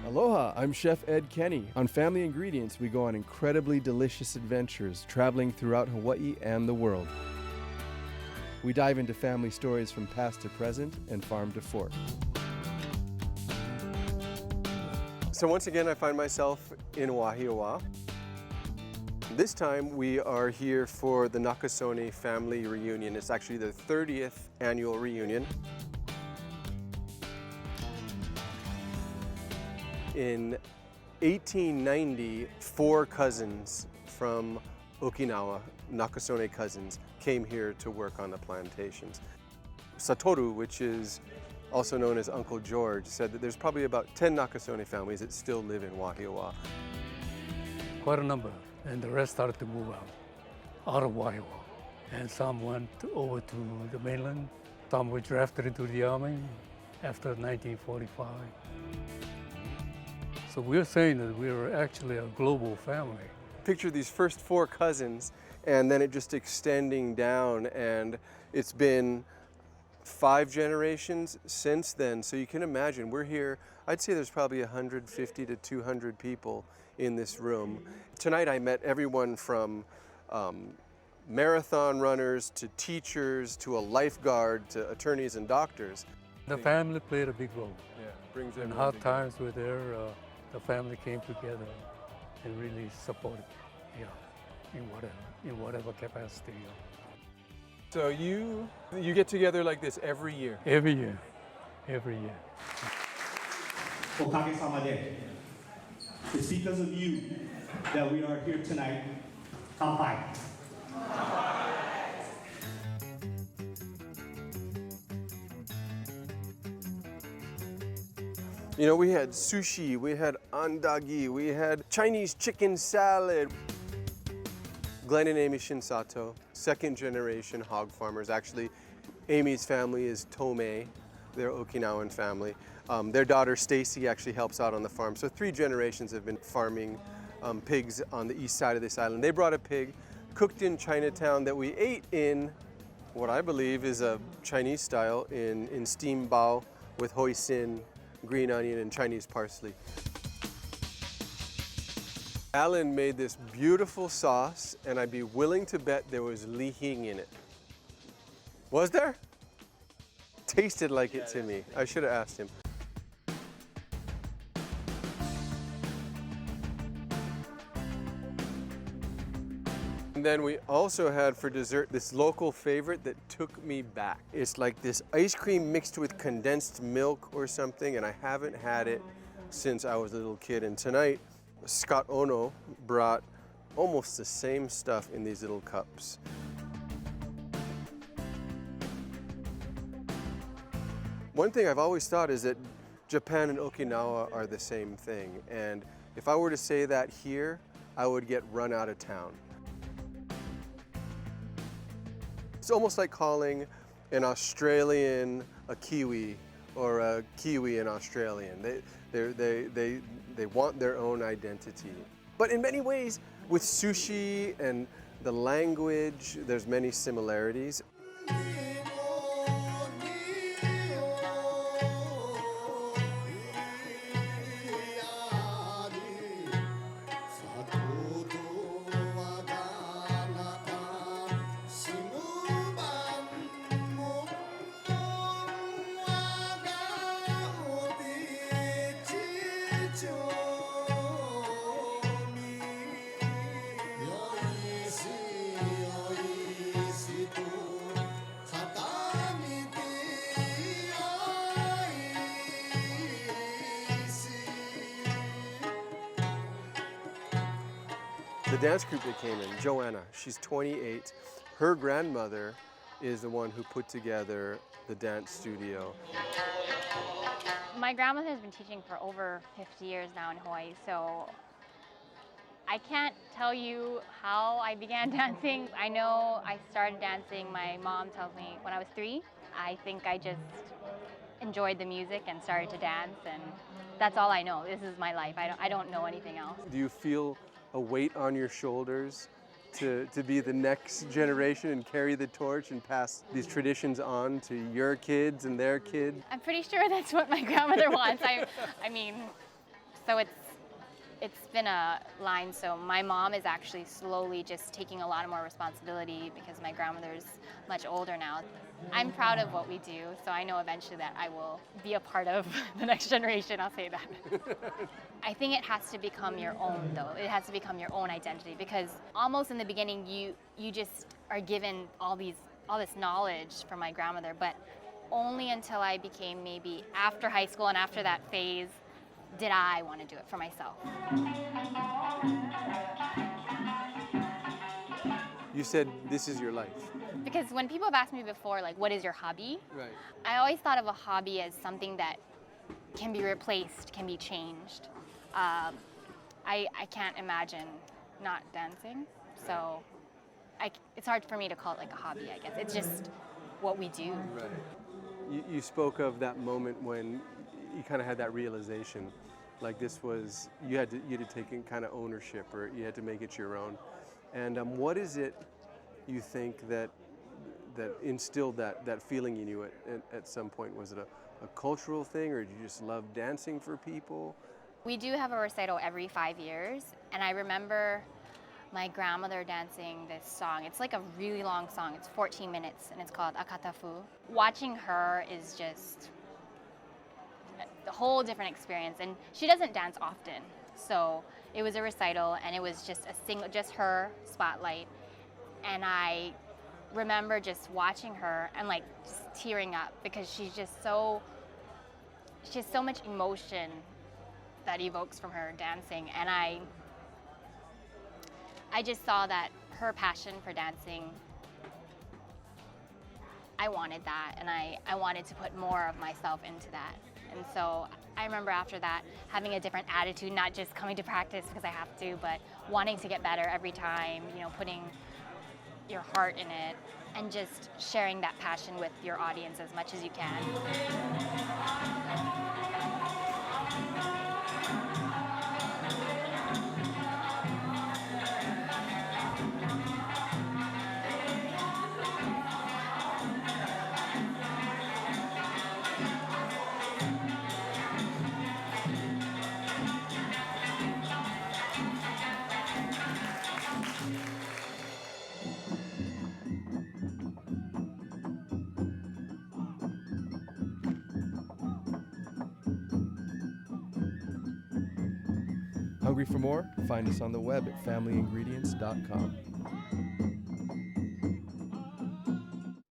Aloha, I'm Chef Ed Kenney. On Family Ingredients, we go on incredibly delicious adventures, traveling throughout Hawaii and the world. We dive into family stories from past to present and farm to fork. So once again, I find myself in Wahiawa. This time we are here for the Nakasone family reunion. It's actually the 30th annual reunion. In 1890, 4 cousins from Okinawa, Nakasone cousins, came here to work on the plantations. Satoru, which is also known as Uncle George, said that there's probably about 10 Nakasone families that still live in Wahiawa. Quite a number, and the rest started to move out of Wahiawa. And some went over to the mainland, some were drafted into the army after 1945. So we're saying that we're actually a global family. Picture these first 4 cousins and then it just extending down, and it's been 5 generations since then. So you can imagine, we're here, I'd say there's probably 150 to 200 people in this room. Tonight I met everyone from marathon runners to teachers to a lifeguard to attorneys and doctors. The family played a big role. Yeah, brings When hard times were there, the family came together and really supported, in whatever capacity. So you get together like this every year? Every year. Okage-sama-de. It's because of you that we are here tonight. Kanpai. You know, we had sushi, we had andagi, we had Chinese chicken salad. Glenn and Amy Shinsato, 2nd generation hog farmers. Actually, Amy's family is Tomei, their Okinawan family. Their daughter Stacy actually helps out on the farm. So 3 generations have been farming pigs on the east side of this island. They brought a pig cooked in Chinatown that we ate in what I believe is a Chinese style in steamed bao with hoisin, green onion, and Chinese parsley. Alan made this beautiful sauce, and I'd be willing to bet there was li hing in it. Was there? Tasted like it to me. I should have asked him. And then we also had for dessert this local favorite that took me back. It's like this ice cream mixed with condensed milk or something, and I haven't had it since I was a little kid. And tonight, Scott Ono brought almost the same stuff in these little cups. One thing I've always thought is that Japan and Okinawa are the same thing. And if I were to say that here, I would get run out of town. It's almost like calling an Australian a Kiwi or a Kiwi an Australian. They want their own identity. But in many ways, with sushi and the language, there's many similarities. The dance group that came in, Joanna, she's 28. Her grandmother is the one who put together the dance studio. My grandmother has been teaching for over 50 years now in Hawaii, so I can't tell you how I began dancing. I know I started dancing, my mom tells me, when I was 3. I think I just enjoyed the music and started to dance, and that's all I know. This is my life. I don't know anything else. Do you feel a weight on your shoulders to be the next generation and carry the torch and pass these traditions on to your kids and their kids? I'm pretty sure that's what my grandmother wants. I mean, So it's been a line. So my mom is actually slowly just taking a lot of more responsibility because my grandmother's much older now. I'm proud of what we do, so I know eventually that I will be a part of the next generation, I'll say that. I think it has to become your own though. It has to become your own identity because almost in the beginning you just are given all this knowledge from my grandmother, but only until I became maybe after high school and after that phase did I want to do it for myself. You said this is your life. Because when people have asked me before, like, what is your hobby? Right. I always thought of a hobby as something that can be replaced, can be changed. I can't imagine not dancing, so it's hard for me to call it like a hobby, I guess. It's just what we do. Right. You spoke of that moment when you kind of had that realization, like this was, you had to take in kind of ownership, or you had to make it your own. And what is it you think that instilled that feeling in you at some point? Was it a cultural thing, or did you just love dancing for people? We do have a recital every 5 years, and I remember my grandmother dancing this song. It's like a really long song. It's 14 minutes, and it's called Akatafu. Watching her is just a whole different experience, and she doesn't dance often. So it was a recital, and it was just her spotlight, and I remember just watching her and like just tearing up because she has so much emotion that evokes from her dancing, and I just saw that her passion for dancing, I wanted that, and I wanted to put more of myself into that. And so I remember after that having a different attitude, not just coming to practice because I have to, but wanting to get better every time, putting your heart in it, and just sharing that passion with your audience as much as you can. Hungry for more? Find us on the web at familyingredients.com.